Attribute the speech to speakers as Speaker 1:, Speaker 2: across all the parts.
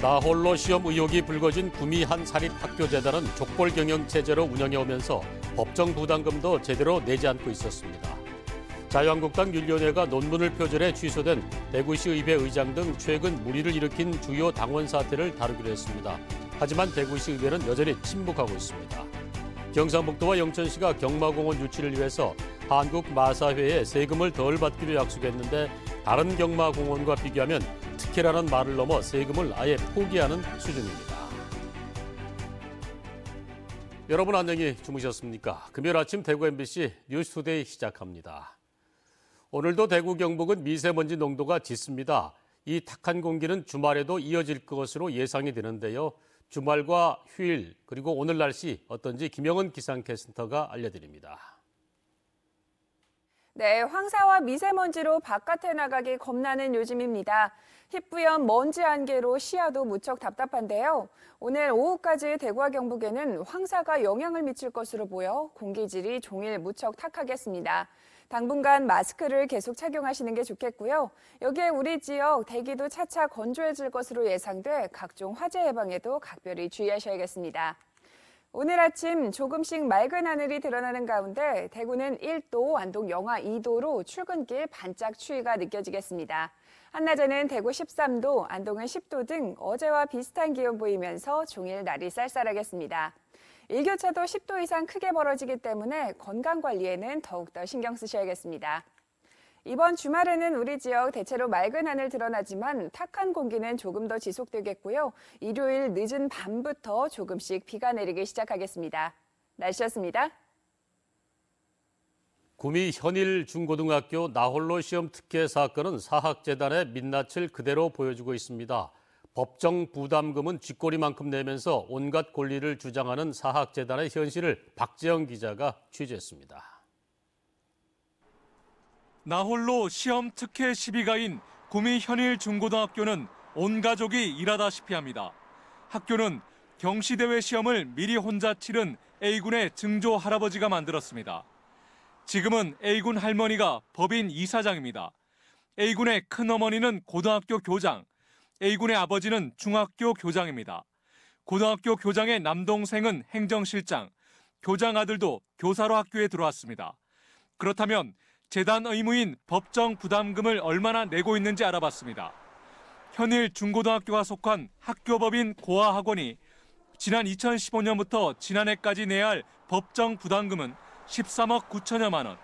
Speaker 1: 나홀로 시험 의혹이 불거진 구미 한 사립학교재단은 족벌 경영 체제로 운영해오면서 법정 부담금도 제대로 내지 않고 있었습니다. 자유한국당 윤리위원회가 논문을 표절해 취소된 대구시 의회 의장 등 최근 물의를 일으킨 주요 당원 사태를 다루기로 했습니다. 하지만 대구시 의회는 여전히 침묵하고 있습니다. 경상북도와 영천시가 경마공원 유치를 위해서 한국마사회에 세금을 덜 받기로 약속했는데 다른 경마공원과 비교하면 특혜라는 말을 넘어 세금을 아예 포기하는 수준입니다. 여러분 안녕히 주무셨습니까? 금요일 아침 대구 MBC 뉴스투데이 시작합니다. 오늘도 대구 경북은 미세먼지 농도가 짙습니다. 이 탁한 공기는 주말에도 이어질 것으로 예상이 되는데요. 주말과 휴일 그리고 오늘 날씨 어떤지 김영은 기상캐스터가 알려드립니다.
Speaker 2: 네, 황사와 미세먼지로 바깥에 나가기 겁나는 요즘입니다. 희뿌연 먼지 안개로 시야도 무척 답답한데요. 오늘 오후까지 대구와 경북에는 황사가 영향을 미칠 것으로 보여 공기질이 종일 무척 탁하겠습니다. 당분간 마스크를 계속 착용하시는 게 좋겠고요. 여기에 우리 지역 대기도 차차 건조해질 것으로 예상돼 각종 화재 예방에도 각별히 주의하셔야겠습니다. 오늘 아침 조금씩 맑은 하늘이 드러나는 가운데 대구는 1도, 안동 영하 2도로 출근길 반짝 추위가 느껴지겠습니다. 한낮에는 대구 13도, 안동은 10도 등 어제와 비슷한 기온 보이면서 종일 날이 쌀쌀하겠습니다. 일교차도 10도 이상 크게 벌어지기 때문에 건강관리에는 더욱더 신경 쓰셔야겠습니다. 이번 주말에는 우리 지역 대체로 맑은 하늘 드러나지만 탁한 공기는 조금 더 지속되겠고요. 일요일 늦은 밤부터 조금씩 비가 내리기 시작하겠습니다. 날씨였습니다.
Speaker 1: 구미 현일 중고등학교 나홀로 시험 특혜 사건은 사학재단의 민낯을 그대로 보여주고 있습니다. 법정 부담금은 쥐꼬리만큼 내면서 온갖 권리를 주장하는 사학재단의 현실을 박재영 기자가 취재했습니다.
Speaker 3: 나홀로 시험 특혜 시비가인 구미 현일 중고등학교는 온 가족이 일하다시피 합니다. 학교는 경시대회 시험을 미리 혼자 치른 A군의 증조 할아버지가 만들었습니다. 지금은 A군 할머니가 법인 이사장입니다. A군의 큰어머니는 고등학교 교장, A군의 아버지는 중학교 교장입니다. 고등학교 교장의 남동생은 행정실장, 교장 아들도 교사로 학교에 들어왔습니다. 그렇다면 재단 의무인 법정 부담금을 얼마나 내고 있는지 알아봤습니다. 현일 중고등학교가 속한 학교법인 고아학원이 지난 2015년부터 지난해까지 내야 할 법정 부담금은 13억 9천여만 원.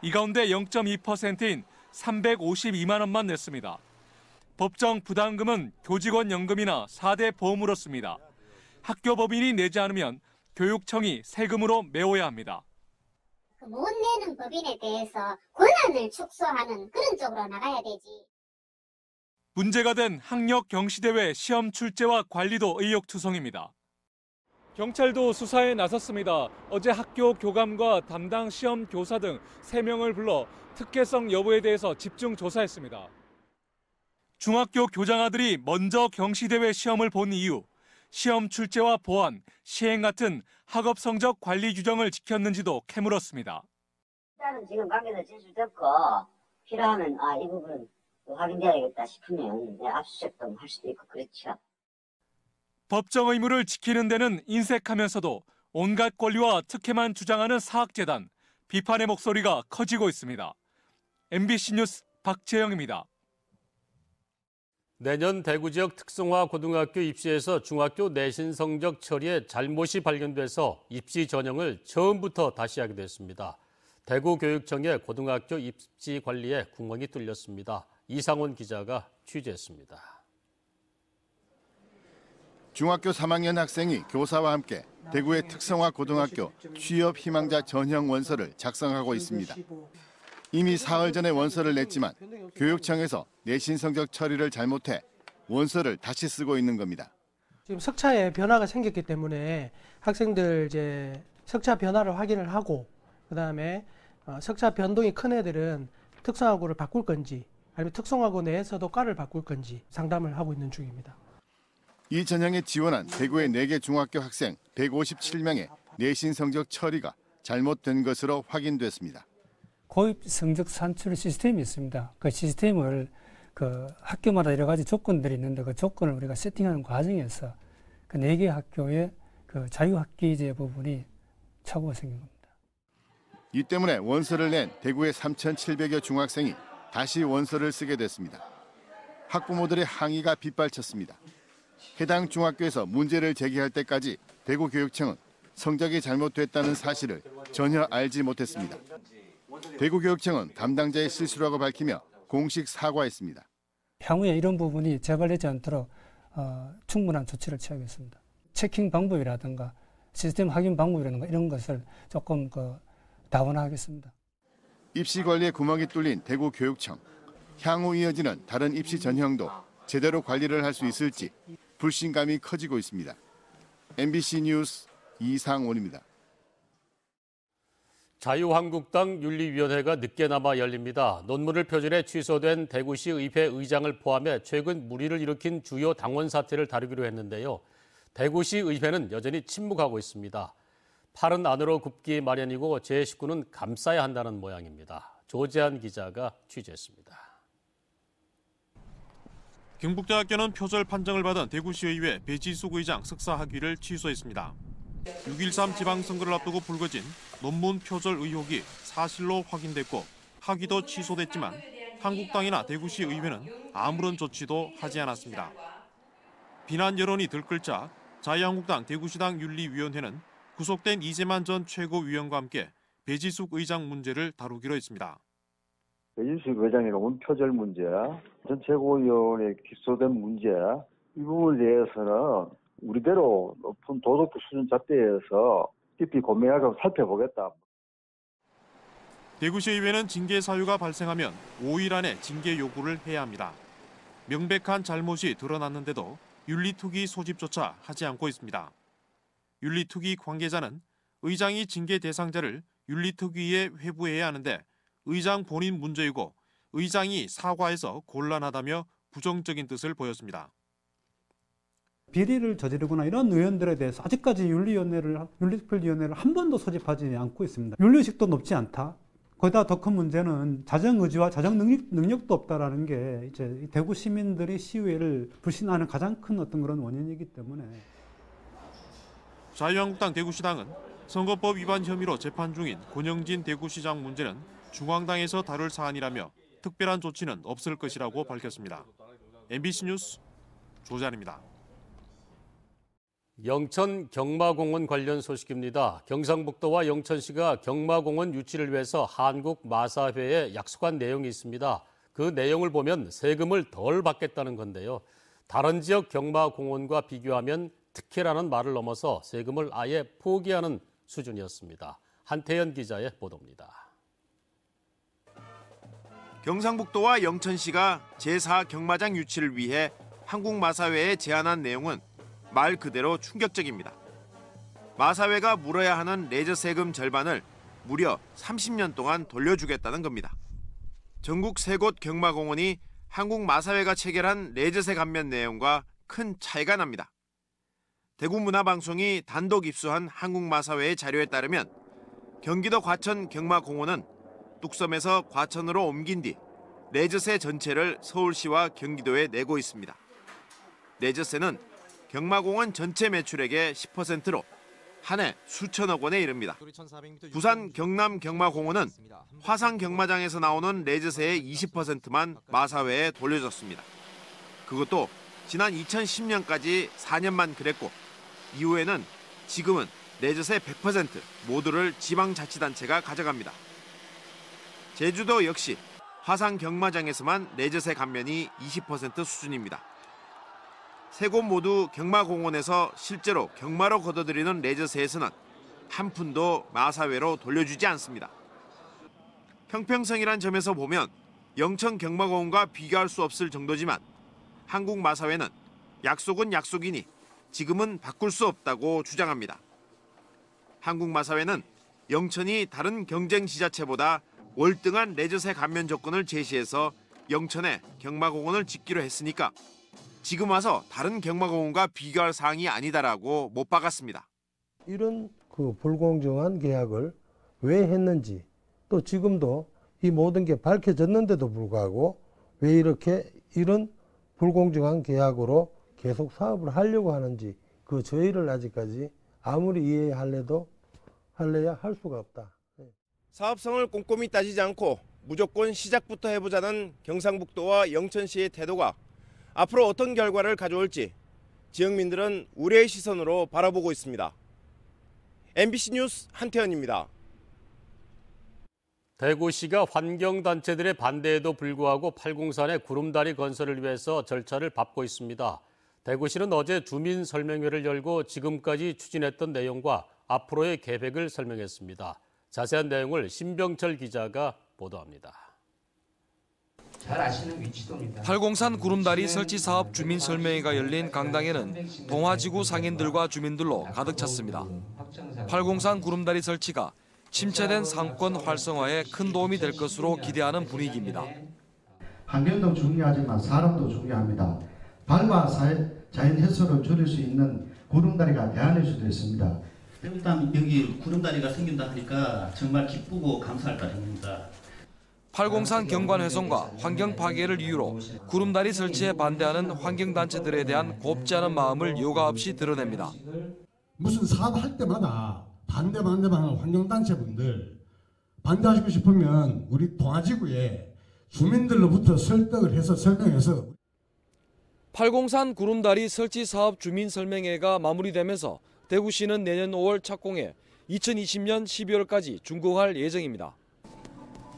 Speaker 3: 이 가운데 0.2%인 352만 원만 냈습니다. 법정 부담금은 교직원 연금이나 4대 보험으로 씁니다. 학교법인이 내지 않으면 교육청이 세금으로 메워야 합니다.
Speaker 4: 못 내는 법인에 대해서 권한을 축소하는 그런 쪽으로 나가야 되지.
Speaker 3: 문제가 된 학력 경시대회 시험 출제와 관리도 의혹투성입니다. 경찰도 수사에 나섰습니다. 어제 학교 교감과 담당 시험 교사 등 3명을 불러 특혜성 여부에 대해서 집중 조사했습니다. 중학교 교장 아들이 먼저 경시대회 시험을 본 이유, 시험 출제와 보안, 시행 같은 학업 성적 관리 규정을 지켰는지도 캐물었습니다.
Speaker 5: 일단은 지금 관계자 진술 듣고 필요하면 이 부분 확인돼야겠다 싶으면 압수수색도 할 수도 있고 그렇죠.
Speaker 3: 법정 의무를 지키는 데는 인색하면서도 온갖 권리와 특혜만 주장하는 사학재단, 비판의 목소리가 커지고 있습니다. MBC 뉴스 박재영입니다.
Speaker 1: 내년 대구 지역 특성화 고등학교 입시에서 중학교 내신 성적 처리에 잘못이 발견돼서 입시 전형을 처음부터 다시 하게 됐습니다. 대구교육청의 고등학교 입시 관리에 구멍이 뚫렸습니다. 이상훈 기자가 취재했습니다.
Speaker 6: 중학교 3학년 학생이 교사와 함께 대구의 특성화 고등학교 취업 희망자 전형 원서를 작성하고 있습니다. 이미 사흘 전에 원서를 냈지만 교육청에서 내신 성적 처리를 잘못해 원서를 다시 쓰고 있는 겁니다.
Speaker 7: 지금 석차에 변화가 생겼기 때문에 학생들 석차 변화를 확인을 하고 그다음에 석차 변동이 큰 애들은 특성화고를 바꿀 건지 아니면 특성화고 내에서도 과를 바꿀 건지 상담을 하고 있는 중입니다.
Speaker 6: 이 전형에 지원한 대구의 4개 중학교 학생 157명의 내신 성적 처리가 잘못된 것으로 확인됐습니다.
Speaker 8: 고입 성적 산출 시스템이 있습니다. 그 시스템을 그 학교마다 여러 가지 조건들이 있는데 그 조건을 우리가 세팅하는 과정에서 그 4개 학교의 그 자유학기제 부분이 착오가 생긴 겁니다.
Speaker 6: 이 때문에 원서를 낸 대구의 3,700여 중학생이 다시 원서를 쓰게 됐습니다. 학부모들의 항의가 빗발쳤습니다. 해당 중학교에서 문제를 제기할 때까지 대구교육청은 성적이 잘못됐다는 사실을 전혀 알지 못했습니다. 대구교육청은 담당자의 실수라고 밝히며 공식 사과했습니다.
Speaker 8: 향후에 이런 부분이 재발되지 않도록 충분한 조치를 취하겠습니다. 체킹 방법이라든가 시스템 확인 방법이라든가 이런 것을 조금 다원화하겠습니다.
Speaker 6: 입시 관리에 구멍이 뚫린 대구교육청. 향후 이어지는 다른 입시 전형도 제대로 관리를 할 수 있을지 불신감이 커지고 있습니다. MBC 뉴스 이상원입니다.
Speaker 1: 자유한국당 윤리위원회가 늦게나마 열립니다. 논문을 표절해 취소된 대구시 의회 의장을 포함해 최근 물의를 일으킨 주요 당원 사태를 다루기로 했는데요. 대구시 의회는 여전히 침묵하고 있습니다. 팔은 안으로 굽기 마련이고 제 식구는 감싸야 한다는 모양입니다. 조재한 기자가 취재했습니다.
Speaker 9: 경북대학교는 표절 판정을 받은 대구시의회 배지숙 의장 석사 학위를 취소했습니다. 6.13 지방선거를 앞두고 불거진 논문 표절 의혹이 사실로 확인됐고 학위도 취소됐지만 한국당이나 대구시 의회는 아무런 조치도 하지 않았습니다. 비난 여론이 들끓자 자유한국당 대구시당 윤리위원회는 구속된 이재만 전 최고위원과 함께 배지숙 의장 문제를 다루기로 했습니다.
Speaker 10: 배지숙 의장의 논문 표절 문제, 전 최고위원에 기소된 문제, 이 부분에 대해서는 우리대로 높은 도덕적 수준 잣대에서 깊이 고민하고 살펴보겠다.
Speaker 9: 대구시의회는 징계 사유가 발생하면 5일 안에 징계 요구를 해야 합니다. 명백한 잘못이 드러났는데도 윤리투기 소집조차 하지 않고 있습니다. 윤리투기 관계자는 의장이 징계 대상자를 윤리투기에 회부해야 하는데 의장 본인 문제이고 의장이 사과해서 곤란하다며 부정적인 뜻을 보였습니다.
Speaker 11: 비리를 저지르거나 이런 의원들에 대해서 아직까지 윤리특별위원회를 한 번도 소집하지 않고 있습니다. 윤리의식도 높지 않다. 거기다 더 큰 문제는 자정의지와 자정능력도 없다라는 게 이제 대구 시민들이 시의회를 불신하는 가장 큰 어떤 그런 원인이기 때문에.
Speaker 9: 자유한국당 대구시당은 선거법 위반 혐의로 재판 중인 권영진 대구시장 문제는 중앙당에서 다룰 사안이라며 특별한 조치는 없을 것이라고 밝혔습니다. MBC 뉴스 조재한입니다.
Speaker 1: 영천 경마공원 관련 소식입니다. 경상북도와 영천시가 경마공원 유치를 위해서 한국마사회에 약속한 내용이 있습니다. 그 내용을 보면 세금을 덜 받겠다는 건데요. 다른 지역 경마공원과 비교하면 특혜라는 말을 넘어서 세금을 아예 포기하는 수준이었습니다. 한태현 기자의 보도입니다.
Speaker 12: 경상북도와 영천시가 제4 경마장 유치를 위해 한국마사회에 제안한 내용은 말 그대로 충격적입니다. 마사회가 물어야 하는 레저 세금 절반을 무려 30년 동안 돌려주겠다는 겁니다. 전국 3곳 경마공원이 한국마사회가 체결한 레저세 감면 내용과 큰 차이가 납니다. 대구문화방송이 단독 입수한 한국마사회의 자료에 따르면 경기도 과천 경마공원은 뚝섬에서 과천으로 옮긴 뒤 레저세 전체를 서울시와 경기도에 내고 있습니다. 레저세는 경마공원 전체 매출액의 10%로 한 해 수천억 원에 이릅니다. 부산 경남 경마공원은 화상 경마장에서 나오는 레저세의 20%만 마사회에 돌려줬습니다. 그것도 지난 2010년까지 4년만 그랬고 이후에는 지금은 레저세 100% 모두를 지방자치단체가 가져갑니다. 제주도 역시 화상 경마장에서만 레저세 감면이 20% 수준입니다. 세 곳 모두 경마공원에서 실제로 경마로 걷어들이는 레저세에서는 한 푼도 마사회로 돌려주지 않습니다. 형평성이란 점에서 보면 영천 경마공원과 비교할 수 없을 정도지만 한국마사회는 약속은 약속이니 지금은 바꿀 수 없다고 주장합니다. 한국마사회는 영천이 다른 경쟁 지자체보다 월등한 레저세 감면 조건을 제시해서 영천에 경마공원을 짓기로 했으니까 지금 와서 다른 경마공원과 비교할 사항이 아니다라고 못 박았습니다.
Speaker 13: 이런 불공정한 계약을 왜 했는지 또 지금도 이 모든 게 밝혀졌는데도 불구하고 왜 이렇게 이런 불공정한 계약으로 계속 사업을 하려고 하는지 그 저희를 아직까지 아무리 이해할래야 할 수가 없다.
Speaker 14: 사업성을 꼼꼼히 따지지 않고 무조건 시작부터 해보자는 경상북도와 영천시의 태도가 앞으로 어떤 결과를 가져올지 지역민들은 우려의 시선으로 바라보고 있습니다. MBC 뉴스 한태현입니다.
Speaker 1: 대구시가 환경단체들의 반대에도 불구하고 팔공산의 구름다리 건설을 위해서 절차를 밟고 있습니다. 대구시는 어제 주민설명회를 열고 지금까지 추진했던 내용과 앞으로의 계획을 설명했습니다. 자세한 내용을 신병철 기자가 보도합니다.
Speaker 15: 잘 아시는 위치도입니다.
Speaker 16: 팔공산 구름다리 설치 사업 주민설명회가 열린 강당에는 동화지구 상인들과 주민들로 가득 찼습니다. 팔공산 구름다리 설치가 침체된 상권 활성화에 큰 도움이 될 것으로 기대하는 분위기입니다.
Speaker 17: 환경도 중요하지만 사람도 중요합니다. 발과 자연 훼손을 줄일 수 있는 구름다리가 대안일 수도 있습니다.
Speaker 15: 일단 여기 구름다리가 생긴다 하니까 정말 기쁘고 감사할 따름입니다.
Speaker 16: 팔공산 경관 훼손과 환경 파괴를 이유로 구름다리 설치에 반대하는 환경단체들에 대한 곱지 않은 마음을 요가 없이 드러냅니다.
Speaker 18: 무슨 사업할 때마다 반대하는 환경단체분들 반대하시고 싶으면 우리 동아지구에 주민들로부터 설득을 해서 설명해서
Speaker 16: 팔공산 구름다리 설치 사업 주민설명회가 마무리되면서 대구시는 내년 5월 착공해 2020년 12월까지 준공할 예정입니다.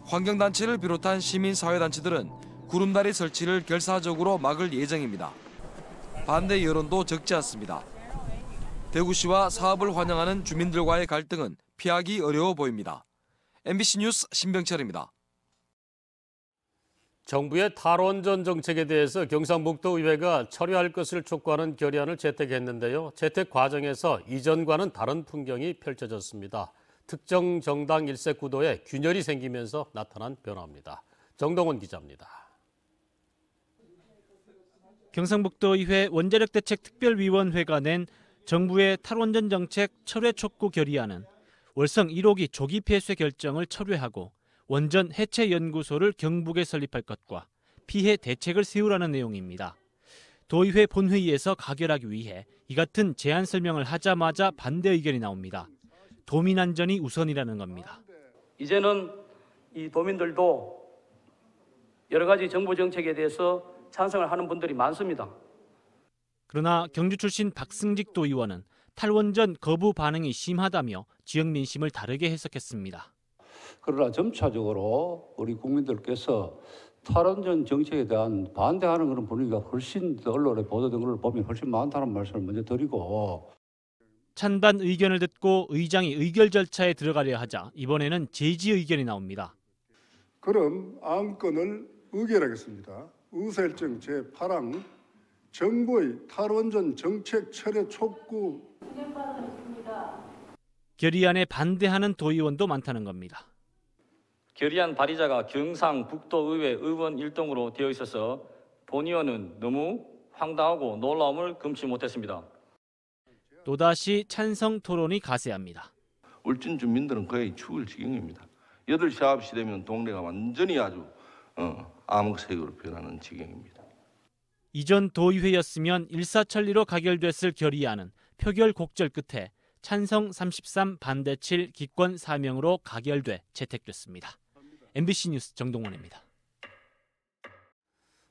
Speaker 16: 환경단체를 비롯한 시민사회단체들은 구름다리 설치를 결사적으로 막을 예정입니다. 반대 여론도 적지 않습니다. 대구시와 사업을 환영하는 주민들과의 갈등은 피하기 어려워 보입니다. MBC 뉴스 신병철입니다.
Speaker 1: 정부의 탈원전 정책에 대해서 경상북도 의회가 처리할 것을 촉구하는 결의안을 채택했는데요. 채택 과정에서 이전과는 다른 풍경이 펼쳐졌습니다. 특정 정당 일색 구도에 균열이 생기면서 나타난 변화입니다. 정동원 기자입니다.
Speaker 19: 경상북도 의회 원자력대책특별위원회가 낸 정부의 탈원전 정책 철회 촉구 결의안은 월성 1호기 조기 폐쇄 결정을 철회하고 원전 해체 연구소를 경북에 설립할 것과 피해 대책을 세우라는 내용입니다. 도의회 본회의에서 가결하기 위해 이 같은 제안 설명을 하자마자 반대 의견이 나옵니다. 도민 안전이 우선이라는 겁니다.
Speaker 20: 이제는 이 도민들도 여러 가지 정부 정책에 대해서 찬성을 하는 분들이 많습니다.
Speaker 19: 그러나 경주 출신 박승직 도의원은 탈원전 거부 반응이 심하다며 지역 민심을 다르게 해석했습니다.
Speaker 21: 그러나 점차적으로 우리 국민들께서 탈원전 정책에 대한 반대하는 그런 분위기가 훨씬 언론에 보도된 걸 보면 훨씬 많다는 말씀을 먼저 드리고,
Speaker 19: 찬반 의견을 듣고 의장이 의결 절차에 들어가려 하자 이번에는 제지 의견이 나옵니다.
Speaker 22: 그럼 안건을 의결하겠습니다. 의사일정 제8항 정부의 탈원전 정책 철회 촉구.
Speaker 19: 결의안에 반대하는 도의원도 많다는 겁니다.
Speaker 20: 결의안 발의자가 경상북도의회 의원 일동으로 되어 있어서 본 의원은 너무 황당하고 놀라움을 금치 못했습니다.
Speaker 19: 또다시 찬성 토론이 가세합니다.
Speaker 23: 울진 주민들은 거의 죽을 지경입니다. 8시 9시 되면 동네가 완전히 아주 암흑색으로 변하는 지경입니다.
Speaker 19: 이전 도의회였으면 일사천리로 가결됐을 결의안은 표결 곡절 끝에 찬성 33, 반대 7, 기권 4명으로 가결돼 채택됐습니다. MBC 뉴스 정동원입니다.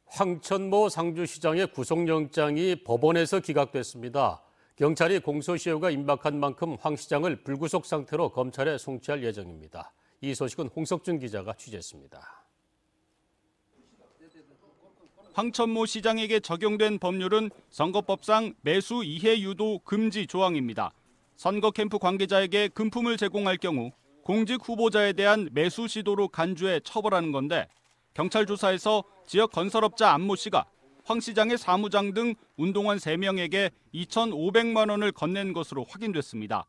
Speaker 1: 황천모 상주시장의 구속영장이 법원에서 기각됐습니다. 경찰이 공소시효가 임박한 만큼 황 시장을 불구속 상태로 검찰에 송치할 예정입니다. 이 소식은 홍석준 기자가 취재했습니다.
Speaker 24: 황천모 시장에게 적용된 법률은 선거법상 매수 이해 유도 금지 조항입니다. 선거 캠프 관계자에게 금품을 제공할 경우 공직 후보자에 대한 매수 시도로 간주해 처벌하는 건데, 경찰 조사에서 지역 건설업자 안모 씨가 황 시장의 사무장 등 운동원 3명에게 2,500만 원을 건넨 것으로 확인됐습니다.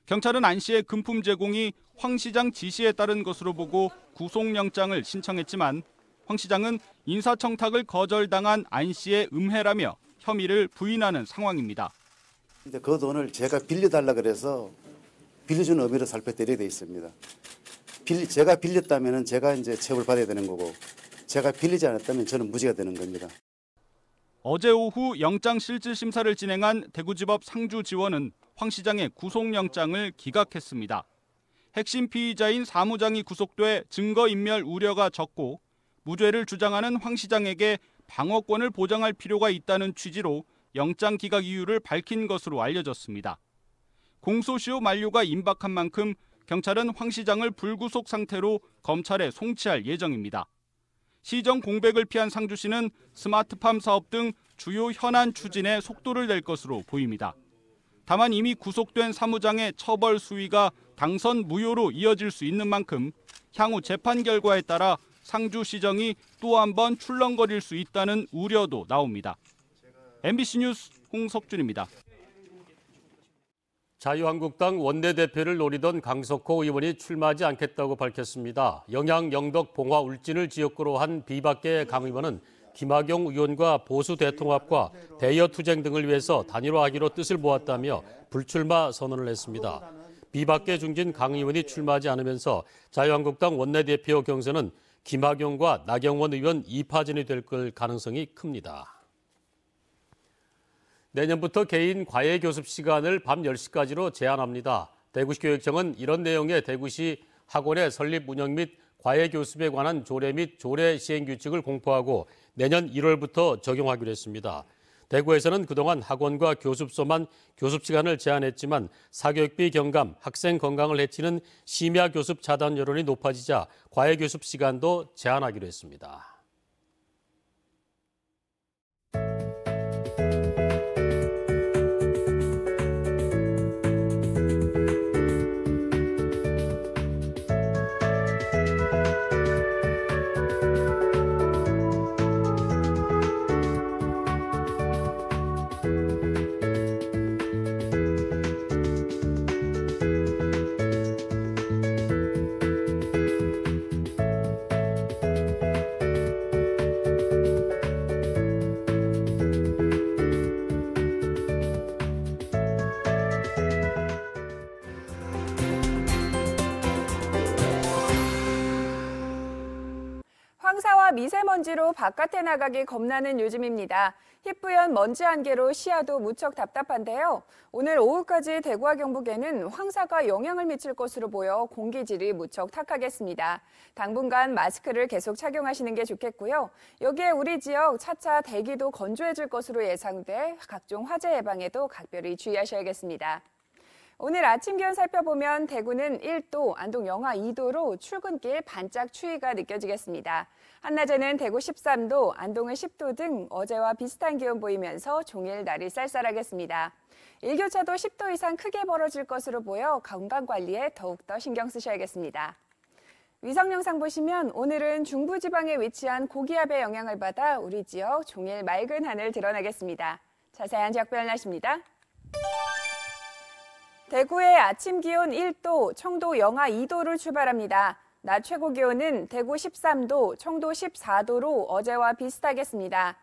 Speaker 24: 경찰은 안 씨의 금품 제공이 황 시장 지시에 따른 것으로 보고 구속영장을 신청했지만 황 시장은 인사청탁을 거절당한 안 씨의 음해라며 혐의를 부인하는 상황입니다.
Speaker 25: 그 돈을 제가 빌려달라 그래서 빌려준 의미로 살펴드려야 돼 있습니다. 제가 빌렸다면 제가 이제 처벌받아야 되는 거고, 제가 빌리지 않았다면 저는 무죄가 되는 겁니다.
Speaker 24: 어제 오후 영장실질심사를 진행한 대구지법 상주지원은 황 시장의 구속영장을 기각했습니다. 핵심 피의자인 사무장이 구속돼 증거인멸 우려가 적고 무죄를 주장하는 황 시장에게 방어권을 보장할 필요가 있다는 취지로 영장 기각 이유를 밝힌 것으로 알려졌습니다. 공소시효 만료가 임박한 만큼 경찰은 황 시장을 불구속 상태로 검찰에 송치할 예정입니다. 시정 공백을 피한 상주시는 스마트팜 사업 등 주요 현안 추진에 속도를 낼 것으로 보입니다. 다만 이미 구속된 사무장의 처벌 수위가 당선 무효로 이어질 수 있는 만큼 향후 재판 결과에 따라 상주시정이 또 한 번 출렁거릴 수 있다는 우려도 나옵니다. MBC 뉴스 홍석준입니다.
Speaker 1: 자유한국당 원내대표를 노리던 강석호 의원이 출마하지 않겠다고 밝혔습니다. 영양, 영덕, 봉화, 울진을 지역구로 한 비박계 강 의원은 김학용 의원과 보수 대통합과 대여 투쟁 등을 위해서 단일화하기로 뜻을 모았다며 불출마 선언을 했습니다. 비박계 중진 강 의원이 출마하지 않으면서 자유한국당 원내대표 경선은 김학용과 나경원 의원 2파전이 될 가능성이 큽니다. 내년부터 개인 과외 교습 시간을 밤 10시까지로 제한합니다. 대구시 교육청은 이런 내용의 대구시 학원의 설립 운영 및 과외 교습에 관한 조례 및 조례 시행 규칙을 공포하고 내년 1월부터 적용하기로 했습니다. 대구에서는 그동안 학원과 교습소만 교습 시간을 제한했지만 사교육비 경감, 학생 건강을 해치는 심야 교습 차단 여론이 높아지자 과외 교습 시간도 제한하기로 했습니다.
Speaker 2: 황사와 미세먼지로 바깥에 나가기 겁나는 요즘입니다. 희뿌연 먼지 안개로 시야도 무척 답답한데요. 오늘 오후까지 대구와 경북에는 황사가 영향을 미칠 것으로 보여 공기질이 무척 탁하겠습니다. 당분간 마스크를 계속 착용하시는 게 좋겠고요. 여기에 우리 지역 차차 대기도 건조해질 것으로 예상돼 각종 화재 예방에도 각별히 주의하셔야겠습니다. 오늘 아침 기온 살펴보면 대구는 1도, 안동 영하 2도로 출근길 반짝 추위가 느껴지겠습니다. 한낮에는 대구 13도, 안동은 10도 등 어제와 비슷한 기온 보이면서 종일 날이 쌀쌀하겠습니다. 일교차도 10도 이상 크게 벌어질 것으로 보여 건강관리에 더욱더 신경 쓰셔야겠습니다. 위성 영상 보시면 오늘은 중부지방에 위치한 고기압의 영향을 받아 우리 지역 종일 맑은 하늘 드러나겠습니다. 자세한 지역 별 날씨입니다. 대구의 아침 기온 1도, 청도 영하 2도를 출발합니다. 낮 최고 기온은 대구 13도, 청도 14도로 어제와 비슷하겠습니다.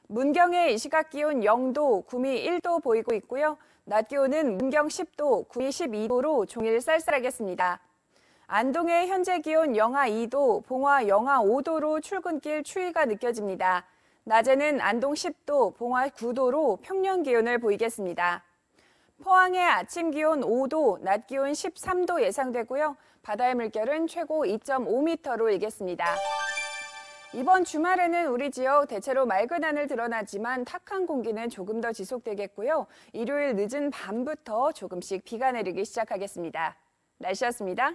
Speaker 2: 문경의 이 시각 기온 0도, 구미 1도 보이고 있고요. 낮 기온은 문경 10도, 구미 12도로 종일 쌀쌀하겠습니다. 안동의 현재 기온 영하 2도, 봉화 영하 5도로 출근길 추위가 느껴집니다. 낮에는 안동 10도, 봉화 9도로 평년 기온을 보이겠습니다. 포항의 아침 기온 5도, 낮 기온 13도 예상되고요. 바다의 물결은 최고 2.5m로 일겠습니다. 이번 주말에는 우리 지역 대체로 맑은 하늘 드러나지만 탁한 공기는 조금 더 지속되겠고요. 일요일 늦은 밤부터 조금씩 비가 내리기 시작하겠습니다. 날씨였습니다.